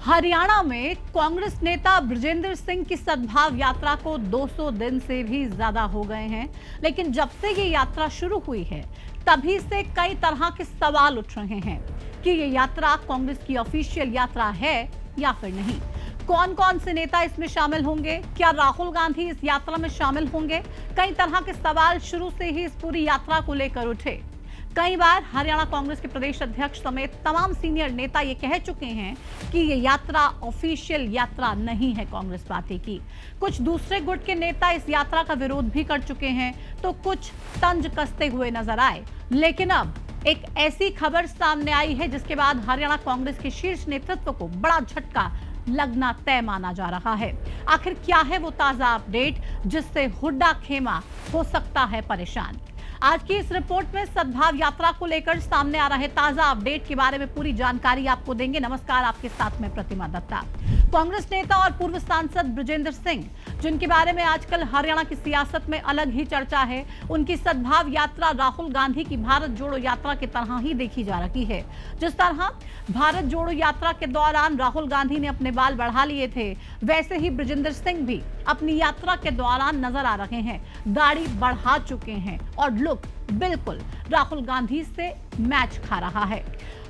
हरियाणा में कांग्रेस नेता बृजेंद्र सिंह की सद्भाव यात्रा को 200 दिन से भी ज्यादा हो गए हैं, लेकिन जब से ये यात्रा शुरू हुई है तभी से कई तरह के सवाल उठ रहे हैं कि ये यात्रा कांग्रेस की ऑफिशियल यात्रा है या फिर नहीं। कौन कौन से नेता इसमें शामिल होंगे, क्या राहुल गांधी इस यात्रा में शामिल होंगे? कई तरह के सवाल शुरू से ही इस पूरी यात्रा को लेकर उठे। कई बार हरियाणा कांग्रेस के प्रदेश अध्यक्ष समेत तमाम सीनियर नेता ये कह चुके हैं कि ये यात्रा ऑफिशियल यात्रा नहीं है कांग्रेस पार्टी की। कुछ दूसरे गुट के नेता इस यात्रा का विरोध भी कर चुके हैं, तो कुछ तंज कसते हुए नजर आए। लेकिन अब एक ऐसी खबर सामने आई है जिसके बाद हरियाणा कांग्रेस के शीर्ष नेतृत्व को बड़ा झटका लगना तय माना जा रहा है। आखिर क्या है वो ताजा अपडेट जिससे हुड्डा खेमा हो सकता है परेशान? आज की इस रिपोर्ट में सद्भाव यात्रा को लेकर सामने आ रहे ताजा अपडेट के बारे में पूरी जानकारी आपको देंगे। नमस्कार, आपके साथ में प्रतिमा दत्ता। कांग्रेस नेता और पूर्व सांसद बृजेंद्र सिंह, जिनके बारे में आजकल हरियाणा की सियासत में अलग ही चर्चा है, उनकी सद्भाव यात्रा राहुल गांधी की भारत जोड़ो यात्रा की तरह ही देखी जा रही है। जिस तरह भारत जोड़ो यात्रा के दौरान राहुल गांधी ने अपने बाल बढ़ा लिए थे, वैसे ही बृजेंद्र सिंह भी अपनी यात्रा के दौरान नजर आ रहे हैं, दाढ़ी बढ़ा चुके हैं और लुक बिल्कुल राहुल गांधी से मैच खा रहा है।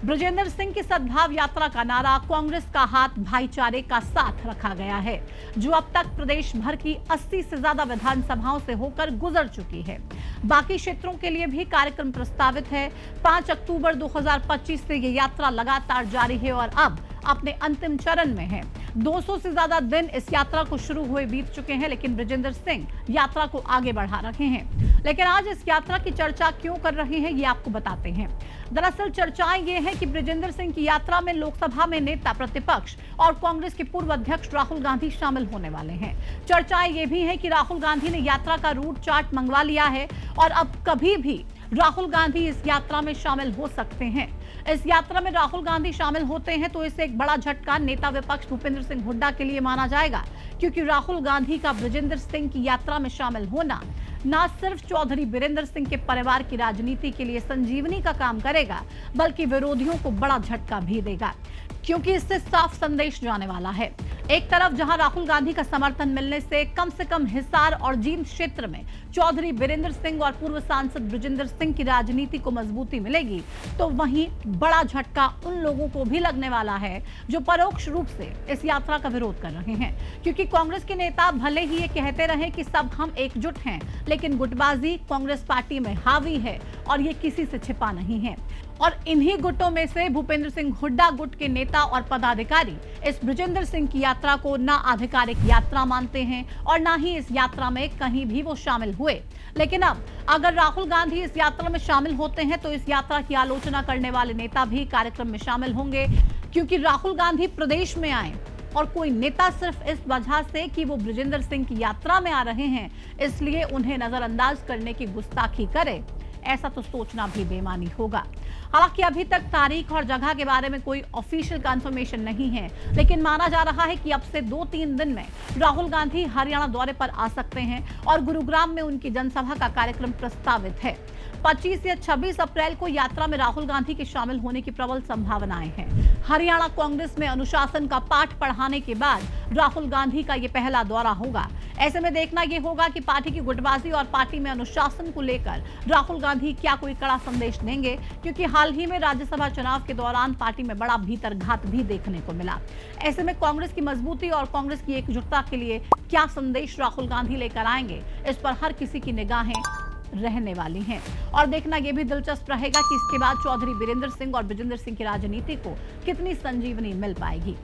बृजेंद्र सिंह की सद्भाव यात्रा का नारा कांग्रेस का हाथ भाईचारे का साथ रखा गया है, जो अब तक प्रदेश भर की 80 से ज्यादा विधानसभाओं से होकर गुजर चुकी है। बाकी क्षेत्रों के लिए भी कार्यक्रम प्रस्तावित है। 5 अक्टूबर 2025 से ये यात्रा लगातार जारी है और अब अपने अंतिम चरण में है। 200 से ज्यादा दिन इस यात्रा को शुरू हुए बीत चुके हैं, लेकिन बृजेंद्र सिंह यात्रा को आगे बढ़ा रहे हैं। लेकिन आज इस यात्रा की चर्चा क्यों कर रहे हैं, ये आपको बताते हैं। दरअसल चर्चाएं ये है कि बृजेंद्र सिंह की यात्रा में लोकसभा में नेता प्रतिपक्ष और कांग्रेस के पूर्व अध्यक्ष राहुल गांधी शामिल होने वाले हैं। चर्चाएं ये भी है कि राहुल गांधी ने यात्रा का रूट चार्ट मंगवा लिया है और अब कभी भी राहुल गांधी इस यात्रा में शामिल हो सकते हैं। इस यात्रा में राहुल गांधी शामिल होते हैं तो इसे एक बड़ा झटका नेता विपक्ष भूपेंद्र सिंह हुड्डा के लिए माना जाएगा, क्योंकि राहुल गांधी का बृजेंद्र सिंह की यात्रा में शामिल होना न सिर्फ चौधरी बीरेंद्र सिंह के परिवार की राजनीति के लिए संजीवनी का काम करेगा, बल्कि विरोधियों को बड़ा झटका भी देगा, क्योंकि इससे साफ संदेश जाने वाला है। एक तरफ जहां राहुल गांधी का समर्थन मिलने से कम हिसार और जींद क्षेत्र में चौधरी बीरेंद्र सिंह और पूर्व सांसद बृजेंद्र सिंह की राजनीति को मजबूती मिलेगी, तो वहीं बड़ा झटका उन लोगों को भी लगने वाला है जो परोक्ष रूप से इस यात्रा का विरोध कर रहे हैं। क्योंकि कांग्रेस के नेता भले ही ये कहते रहे कि सब हम एकजुट हैं, लेकिन गुटबाजी कांग्रेस पार्टी में हावी है और ये किसी से छिपा नहीं है। और इन्हीं गुटों में से भूपेंद्र सिंह हुड्डा गुट के नेता और पदाधिकारी इस बृजेंद्र सिंह की यात्रा को ना आधिकारिक यात्रा मानते हैं और ना ही इस यात्रा में कहीं भी वो शामिल हुए। लेकिन अब अगर राहुल गांधी इस यात्रा में शामिल होते हैं तो इस यात्रा की आलोचना करने वाले नेता भी कार्यक्रम में शामिल होंगे, क्योंकि राहुल गांधी प्रदेश में आए और कोई नेता सिर्फ इस वजह से कि वो बृजेंद्र सिंह की यात्रा में आ रहे हैं इसलिए उन्हें नजरअंदाज करने की गुस्ताखी करे, ऐसा तो सोचना भी बेमानी होगा। हालांकि अभी तक तारीख और जगह के बारे में कोई ऑफिशियल कंफर्मेशन नहीं है, लेकिन माना जा रहा है कि अब से 2-3 दिन में राहुल गांधी हरियाणा दौरे पर आ सकते हैं और गुरुग्राम में उनकी जनसभा का कार्यक्रम प्रस्तावित है। 25 या 26 अप्रैल को यात्रा में राहुल गांधी के शामिल होने की प्रबल संभावनाएं हैं। हरियाणा कांग्रेस में अनुशासन का पाठ पढ़ाने के बाद राहुल गांधी का यह पहला दौरा होगा। ऐसे में देखना यह होगा कि पार्टी की गुटबाजी और पार्टी में अनुशासन को लेकर राहुल गांधी क्या कोई कड़ा संदेश देंगे, क्योंकि हाल ही में राज्यसभा चुनाव के दौरान पार्टी में बड़ा भीतरघात भी देखने को मिला। ऐसे में कांग्रेस की मजबूती और कांग्रेस की एकजुटता के लिए क्या संदेश राहुल गांधी लेकर आएंगे, इस पर हर किसी की निगाहें रहने वाली हैं। और देखना यह भी दिलचस्प रहेगा कि इसके बाद चौधरी बीरेंद्र सिंह और बृजेंद्र सिंह की राजनीति को कितनी संजीवनी मिल पाएगी।